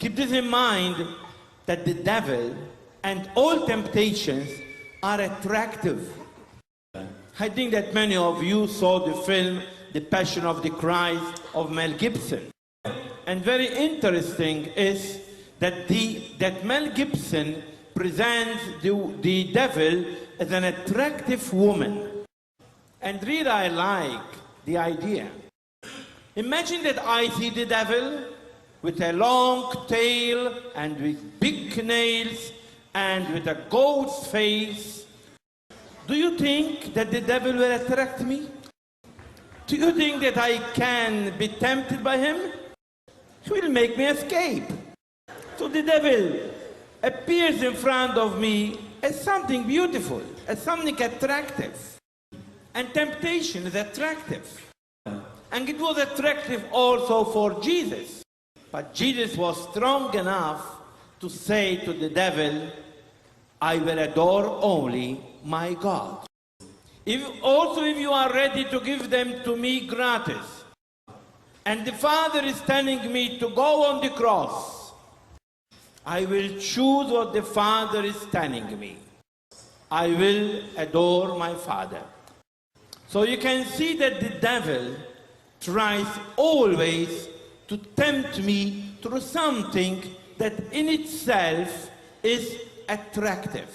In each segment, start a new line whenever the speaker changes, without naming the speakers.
Keep this in mind that the devil and all temptations are attractive. I think that many of you saw the film The Passion of the Christ of Mel Gibson. And very interesting is that Mel Gibson presents the devil as an attractive woman. And really I like the idea. Imagine that I see the devil with a long tail and with big nails and with a goat's face. Do you think that the devil will attract me? Do you think that I can be tempted by him? He will make me escape. So the devil appears in front of me as something beautiful, as something attractive. And temptation is attractive. And it was attractive also for Jesus. But Jesus was strong enough to say to the devil, I will adore only my God. If you are ready to give them to me gratis, and the Father is telling me to go on the cross, I will choose what the Father is telling me. I will adore my Father. So you can see that the devil tries always to tempt me through something that in itself is attractive.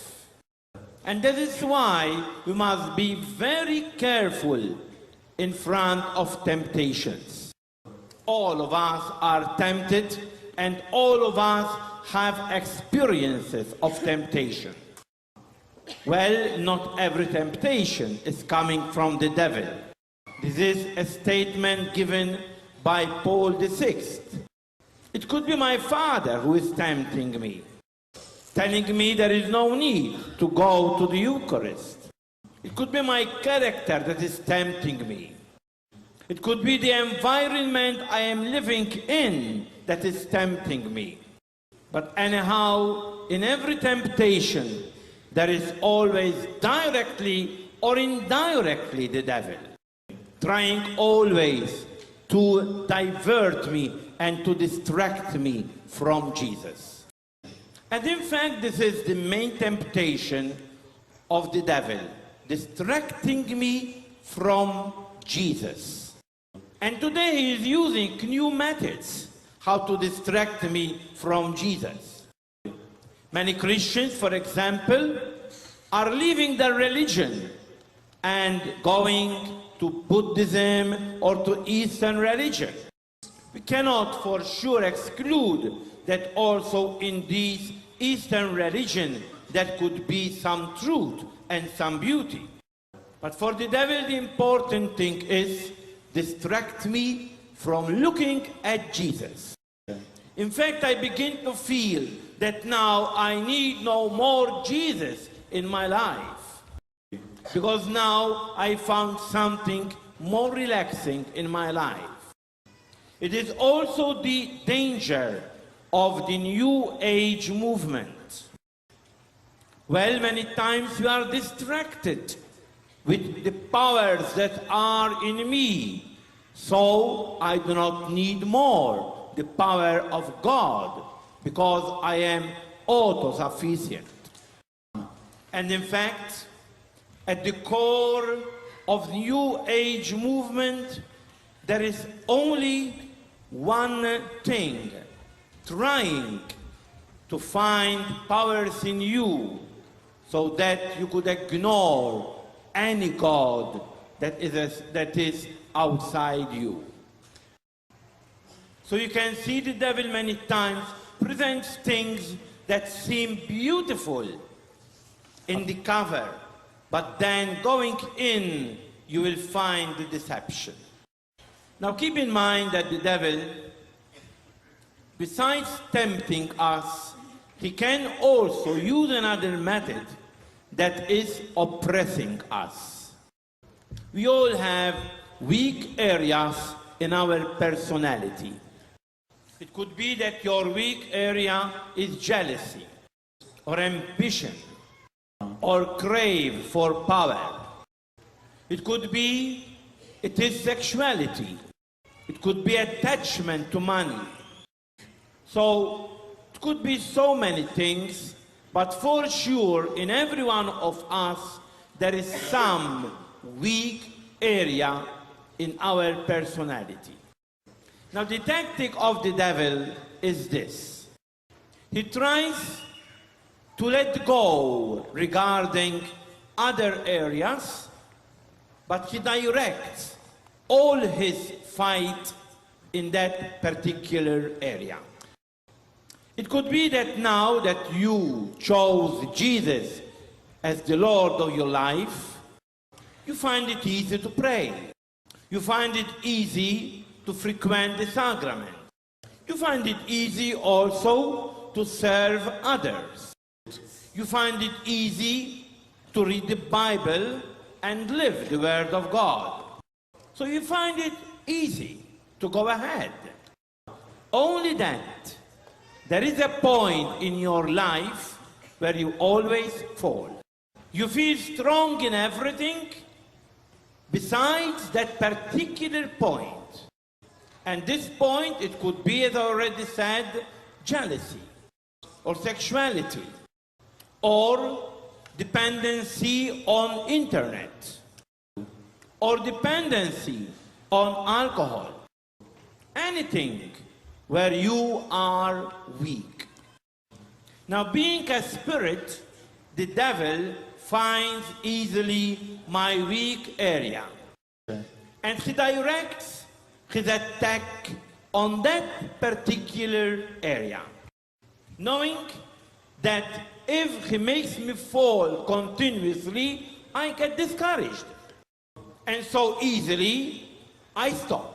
And that is why we must be very careful in front of temptations. All of us are tempted, and all of us have experiences of temptation. Well, not every temptation is coming from the devil. This is a statement given by Paul VI. It could be my father who is tempting me, telling me there is no need to go to the Eucharist. It could be my character that is tempting me. It could be the environment I am living in that is tempting me. But anyhow, in every temptation, there is always directly or indirectly the devil, trying always to divert me and to distract me from Jesus. And in fact, this is the main temptation of the devil, distracting me from Jesus. And today he is using new methods how to distract me from Jesus. Many Christians, for example, are leaving their religion and going to Buddhism or to Eastern religion. We cannot for sure exclude that also in these Eastern religion there could be some truth and some beauty. But for the devil, the important thing is distract me from looking at Jesus. In fact, I begin to feel that now I need no more Jesus in my life, because now I found something more relaxing in my life. It is also the danger of the New Age movement. Well, many times we are distracted with the powers that are in me, so I do not need more the power of God, because I am autosufficient. And in fact, at the core of the New Age movement, there is only one thing: trying to find powers in you so that you could ignore any God that is outside you. So you can see the devil many times presents things that seem beautiful in the cover, but then going in, you will find the deception. Now keep in mind that the devil, besides tempting us, he can also use another method that is oppressing us. We all have weak areas in our personality. It could be that your weak area is jealousy, or ambition, or crave for power. It could be it is sexuality. It could be attachment to money. So it could be so many things, but for sure in every one of us there is some weak area in our personality. Now the tactic of the devil is this. He tries to let go regarding other areas, but he directs all his fight in that particular area. It could be that now that you chose Jesus as the Lord of your life, you find it easy to pray. You find it easy to frequent the sacrament. You find it easy also to serve others. You find it easy to read the Bible and live the Word of God. So you find it easy to go ahead. Only that there is a point in your life where you always fall. You feel strong in everything besides that particular point. And this point, it could be, as I already said, jealousy, or sexuality, or dependency on internet, or dependency on alcohol. Anything where you are weak. Now, being a spirit, the devil finds easily my weak area. And he directs his attack on that particular area, knowing that if he makes me fall continuously, I get discouraged. And so easily, I stop.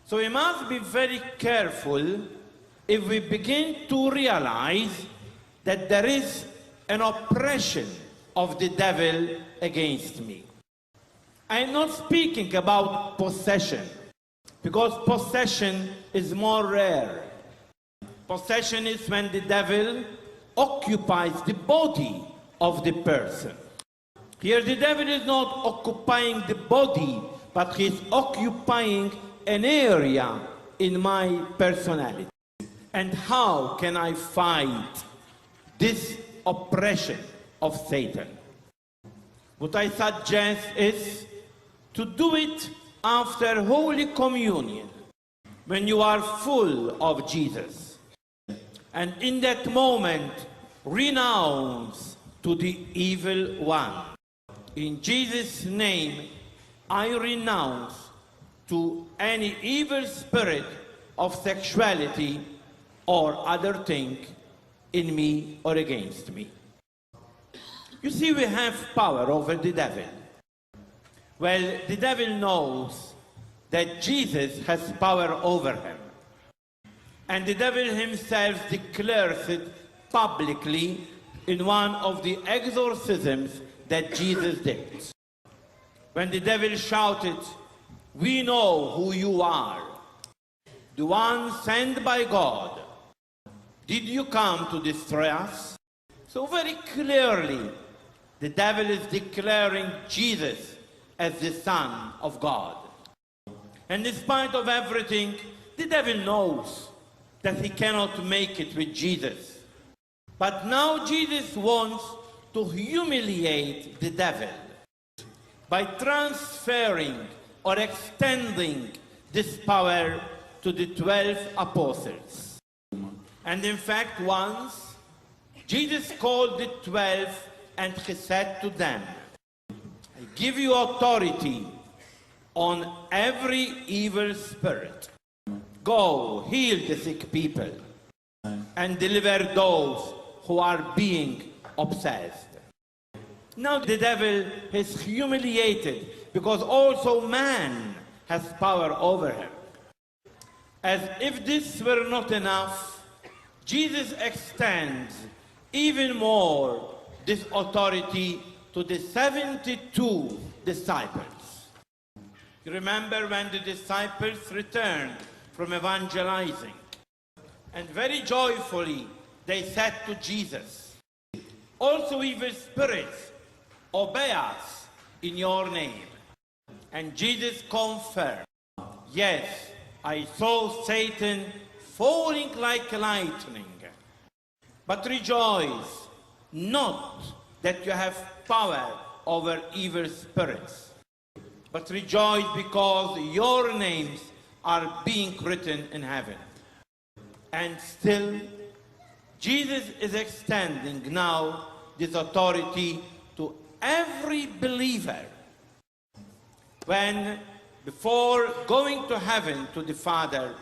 So we must be very careful if we begin to realize that there is an oppression of the devil against me. I am not speaking about possession, because possession is more rare. Possession is when the devil occupies the body of the person. Here the devil is not occupying the body, but he is occupying an area in my personality. And how can I fight this oppression of Satan? What I suggest is to do it after Holy Communion, when you are full of Jesus. And in that moment, renounce to the evil one. In Jesus' name, I renounce to any evil spirit of sexuality or other thing in me or against me. You see, we have power over the devil. Well, the devil knows that Jesus has power over him. And the devil himself declares it publicly in one of the exorcisms that Jesus did. When the devil shouted, "We know who you are, the one sent by God. Did you come to destroy us?" So very clearly, the devil is declaring Jesus as the Son of God. And in spite of everything, the devil knows that he cannot make it with Jesus. But now Jesus wants to humiliate the devil by transferring or extending this power to the 12 apostles. And in fact, once, Jesus called the 12 and he said to them, "I give you authority on every evil spirit. Go, heal the sick people, and deliver those who are being obsessed." Now the devil is humiliated because also man has power over him. As if this were not enough, Jesus extends even more this authority to the 72 disciples. You remember when the disciples returned from evangelizing, and very joyfully they said to Jesus, "Also evil spirits obey us in your name." And Jesus confirmed, "Yes, I saw Satan falling like lightning. But rejoice not that you have power over evil spirits, but rejoice because your names are being written in heaven. And still, Jesus is extending now this authority to every believer. When, before going to heaven to the Father,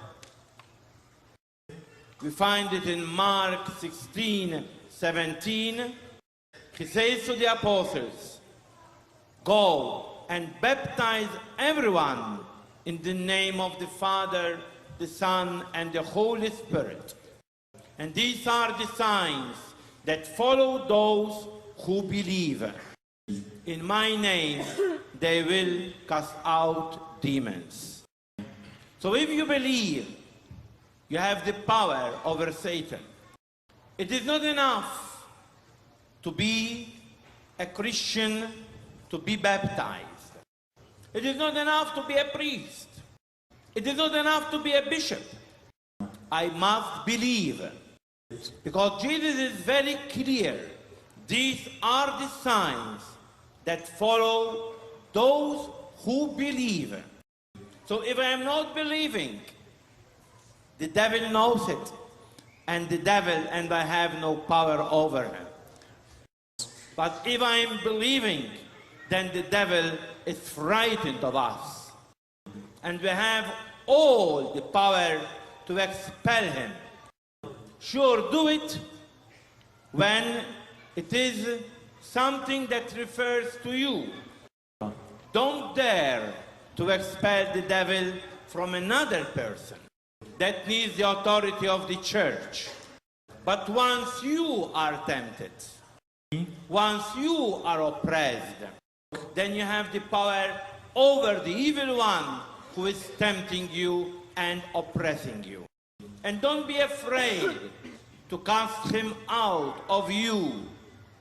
we find it in Mark 16:17, he says to the apostles, "Go and baptize everyone in the name of the Father, the Son, and the Holy Spirit. And these are the signs that follow those who believe. In my name they will cast out demons." So if you believe, you have the power over Satan. It is not enough to be a Christian, to be baptized. It is not enough to be a priest. It is not enough to be a bishop. I must believe. Because Jesus is very clear. These are the signs that follow those who believe. So if I am not believing, the devil knows it. And I have no power over him. But if I am believing, then the devil is frightened of us. And we have all the power to expel him. Sure, do it when it is something that refers to you. Don't dare to expel the devil from another person. That needs the authority of the church. But once you are tempted, once you are oppressed, then you have the power over the evil one who is tempting you and oppressing you. And don't be afraid to cast him out of you,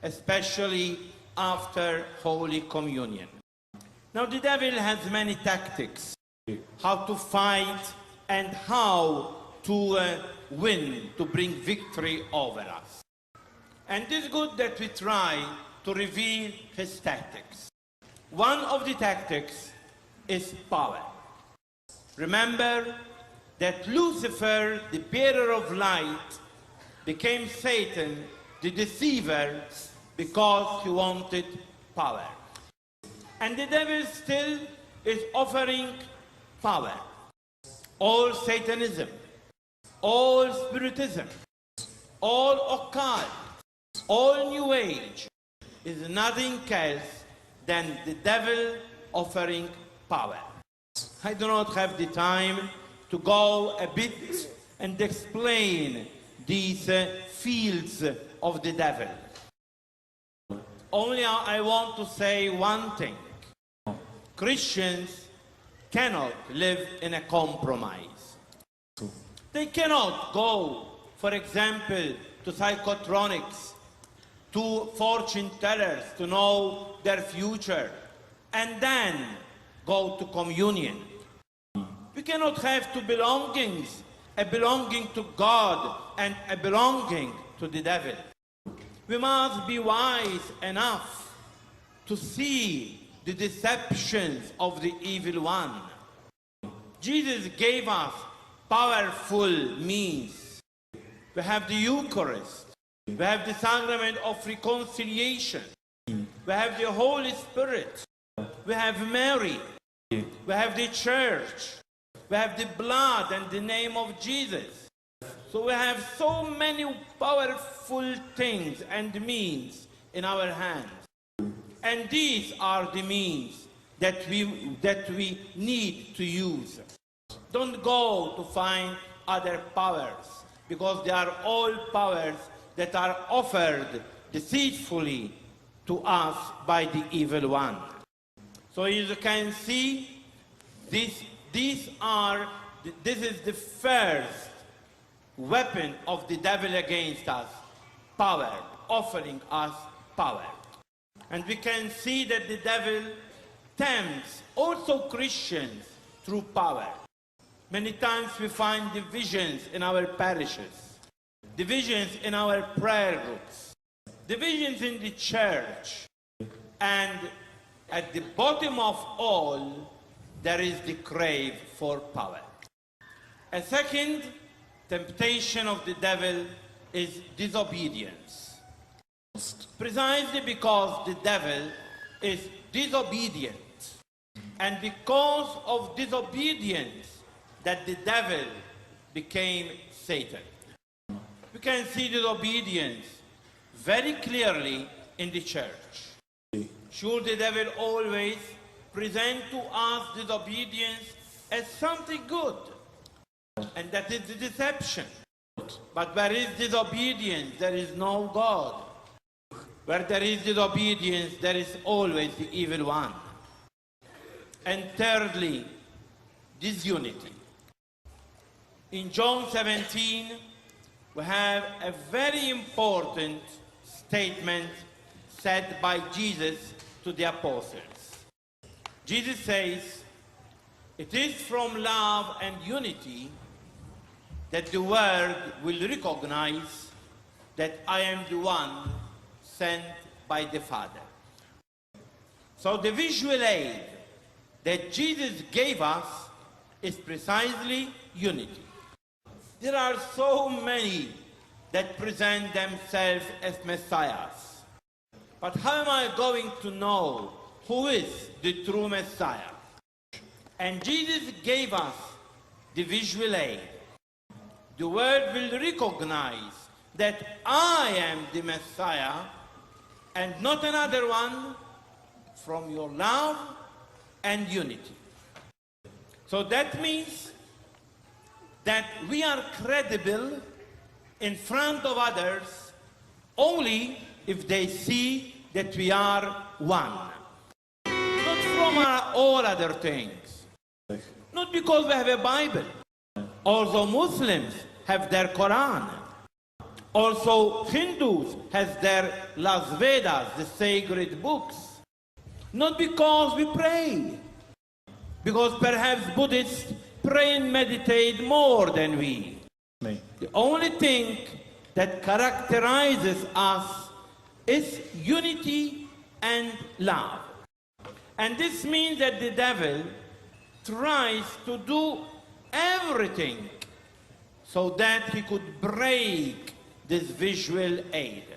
especially after Holy Communion. Now the devil has many tactics, how to fight and how to win, to bring victory over us. And it's good that we try to reveal his tactics. One of the tactics is power. Remember that Lucifer, the bearer of light, became Satan, the deceiver, because he wanted power. And the devil still is offering power. All Satanism, all Spiritism, all occult, all New Age is nothing else than the devil offering power. I do not have the time to go a bit and explain these fields of the devil. Only I want to say one thing. Christians cannot live in a compromise. They cannot go, for example, to psychotronics, to fortune tellers to know their future, and then go to communion. We cannot have two belongings, a belonging to God and a belonging to the devil. We must be wise enough to see the deceptions of the evil one. Jesus gave us powerful means. We have the Eucharist. We have the sacrament of reconciliation. We have the Holy Spirit. We have Mary. We have the church. We have the blood and the name of Jesus. So we have so many powerful things and means in our hands. And these are the means that we need to use. Don't go to find other powers, because they are all powers that are offered deceitfully to us by the evil one. So you can see, this is the first weapon of the devil against us, power, offering us power. And we can see that the devil tempts also Christians through power. Many times we find divisions in our parishes, divisions in our prayer groups, divisions in the church, and at the bottom of all, there is the crave for power. A second temptation of the devil is disobedience. Precisely because the devil is disobedient, and because of disobedience that the devil became Satan. We can see disobedience very clearly in the church. Sure, the devil always presents to us disobedience as something good, and that is the deception. But where is disobedience, there is no God. Where there is disobedience, there is always the evil one. And thirdly, disunity. In John 17, we have a very important statement said by Jesus to the apostles. Jesus says, "It is from love and unity that the world will recognize that I am the one sent by the Father." So the visual aid that Jesus gave us is precisely unity. There are so many that present themselves as messiahs. But how am I going to know who is the true Messiah? And Jesus gave us the visual aid. The world will recognize that I am the Messiah and not another one, from your love and unity. So that means that we are credible in front of others only if they see that we are one. Not from all other things. Not because we have a Bible. Also Muslims have their Quran. Also Hindus have their Las Vedas, the sacred books. Not because we pray. Because perhaps Buddhists pray and meditate more than we. The only thing that characterizes us is unity and love. And this means that the devil tries to do everything so that he could break this visual aid.